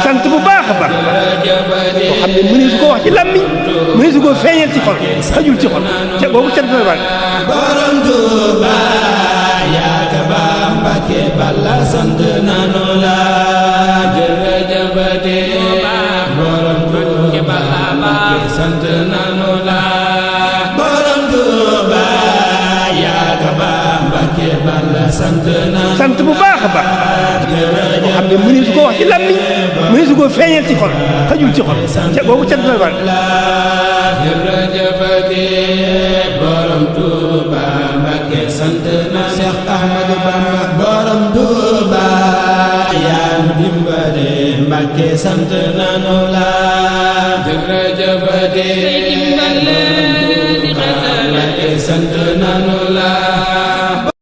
sant bu baax a baax boo xam ne mënees su ko wax ci làmmiñ mënees su ko feeñal ci xol xajul ci xol ca boobu cant la baax. borom Tuuba yaa ka baax Mbàkke Balla sant nanu la jërëjëfate borom Tuuba Mbàkke sant nanu la borom Tuuba yaa ka baax Mbàkke Balla sant nanu la sant bu baax a baax boo xam ne mënees su ko wax ci làmmiñ mënees su ko feeñal ci xol xajul ci xol ca boobu cant la baax. jërëjëfate borom Tuuba Mbàkke sant